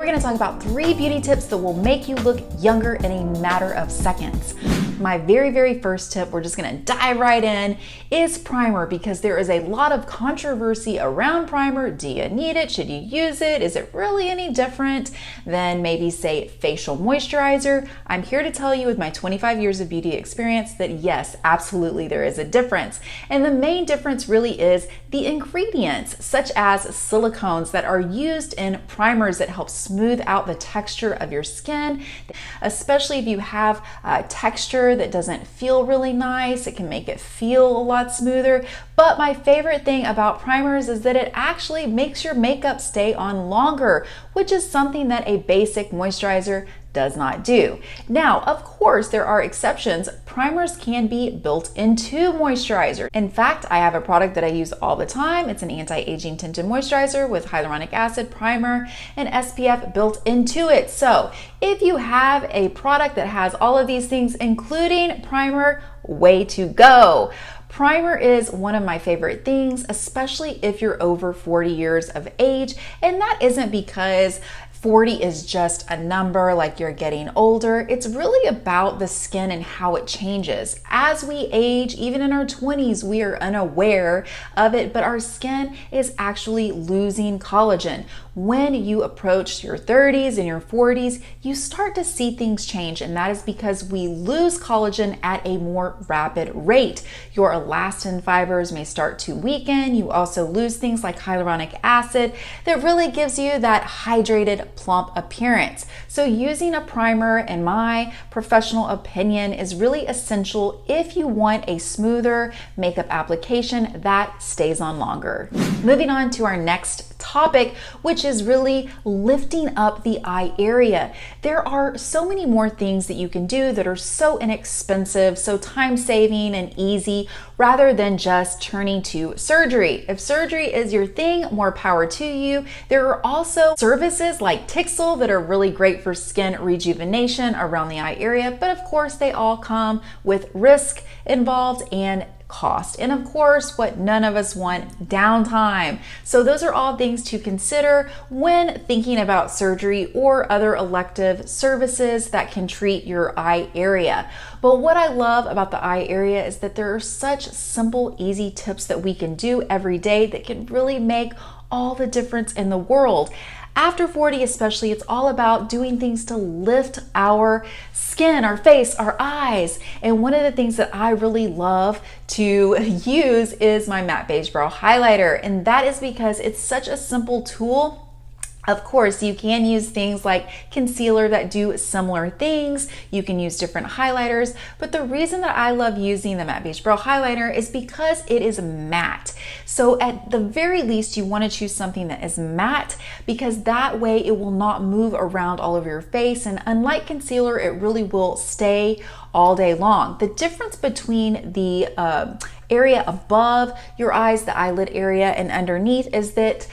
We're going to talk about 3 beauty tips that will make you look younger in a matter of seconds. My very first tip, we're just going to dive right in, is primer, because there is a lot of controversy around primer. Do you need it? Should you use it? Is it really any different than maybe, say, facial moisturizer? I'm here to tell you with my 25 years of beauty experience that yes, absolutely there is a difference. And the main difference really is the ingredients, such as silicones that are used in primers that help smooth out the texture of your skin, especially if you have texture that doesn't feel really nice. It can make it feel a lot smoother. But my favorite thing about primers is that it actually makes your makeup stay on longer, which is something that a basic moisturizer does not do. Now, of course, there are exceptions. Primers can be built into moisturizer. In fact, I have a product that I use all the time. It's an anti-aging tinted moisturizer with hyaluronic acid, primer, and SPF built into it. So if you have a product that has all of these things, including primer, way to go. Primer is one of my favorite things, especially if you're over 40 years of age. And that isn't because 40 is just a number, like you're getting older. It's really about the skin and how it changes. As we age, even in our 20s, we are unaware of it, but our skin is actually losing collagen. When you approach your 30s and your 40s, you start to see things change, and that is because we lose collagen at a more rapid rate. Your elastin fibers may start to weaken. You also lose things like hyaluronic acid that really gives you that hydrated, plump appearance. So using a primer, in my professional opinion, is really essential if you want a smoother makeup application that stays on longer. Moving on to our next topic, which is really lifting up the eye area. There are so many more things that you can do that are so inexpensive, so time-saving and easy, rather than just turning to surgery. If surgery is your thing, more power to you. There are also services like Tixel that are really great for skin rejuvenation around the eye area, but of course they all come with risk involved and cost. And of course, what none of us want, downtime. So those are all things to consider when thinking about surgery or other elective services that can treat your eye area. But what I love about the eye area is that there are such simple, easy tips that we can do every day that can really make all the difference in the world. After 40 especially, it's all about doing things to lift our skin, our face, our eyes. And one of the things that I really love to use is my matte beige brow highlighter. And that is because it's such a simple tool. Of course, you can use things like concealer that do similar things. You can use different highlighters, but the reason that I love using the matte beige brow highlighter is because it is matte. So at the very least, you want to choose something that is matte, because that way it will not move around all over your face. And unlike concealer, it really will stay all day long. The difference between the area above your eyes, the eyelid area, and underneath is that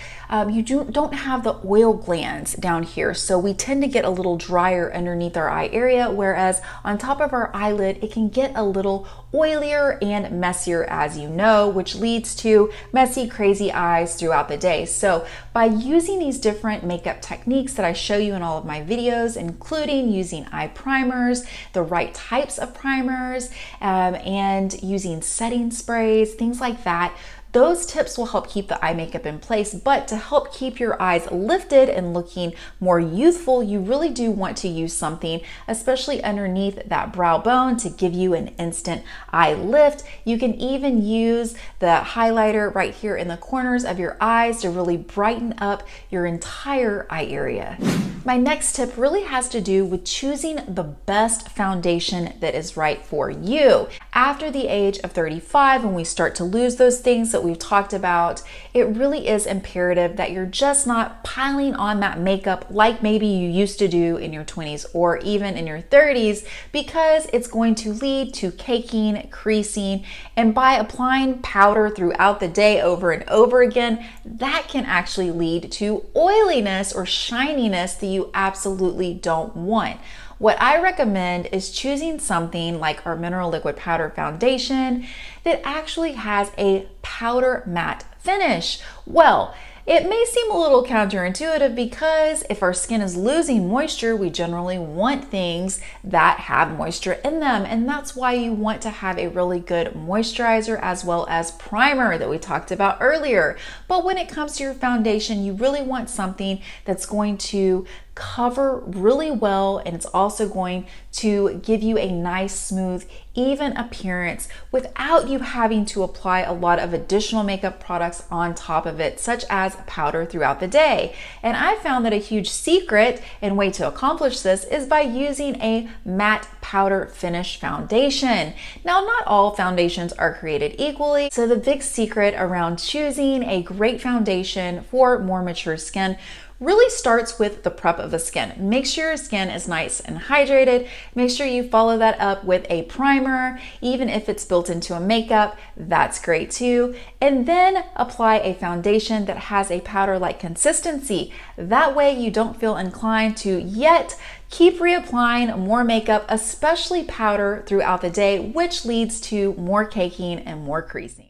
you don't have the oil glands down here. So we tend to get a little drier underneath our eye area, whereas on top of our eyelid, it can get a little oilier and messier, as you know, which leads to messy, crazy eyes throughout the day. So by using these different makeup techniques that I show you in all of my videos, including using eye primers, the right types of primers, and using setting sprays, things like that, those tips will help keep the eye makeup in place. But to help keep your eyes lifted and looking more youthful, you really do want to use something, especially underneath that brow bone, to give you an instant eye lift. You can even use the highlighter right here in the corners of your eyes to really brighten up your entire eye area. My next tip really has to do with choosing the best foundation that is right for you. After the age of 35, when we start to lose those things that we've talked about, it really is imperative that you're just not piling on that makeup like maybe you used to do in your 20s or even in your 30s, because it's going to lead to caking, creasing, and by applying powder throughout the day over and over again, that can actually lead to oiliness or shininess that you absolutely don't want. What I recommend is choosing something like our Mineral Liquid Powder Foundation that actually has a powder matte finish. Well, It may seem a little counterintuitive because if our skin is losing moisture, we generally want things that have moisture in them. And that's why you want to have a really good moisturizer as well as primer that we talked about earlier. But when it comes to your foundation, you really want something that's going to cover really well, and it's also going to give you a nice, smooth, even appearance without you having to apply a lot of additional makeup products on top of it, such as powder throughout the day. And I found that a huge secret and way to accomplish this is by using a matte powder finish foundation. Now, not all foundations are created equally, so the big secret around choosing a great foundation for more mature skin really starts with the prep of the skin. Make sure your skin is nice and hydrated. Make sure you follow that up with a primer, even if it's built into a makeup, that's great too. And then apply a foundation that has a powder-like consistency. That way you don't feel inclined to yet keep reapplying more makeup, especially powder throughout the day, which leads to more caking and more creasing.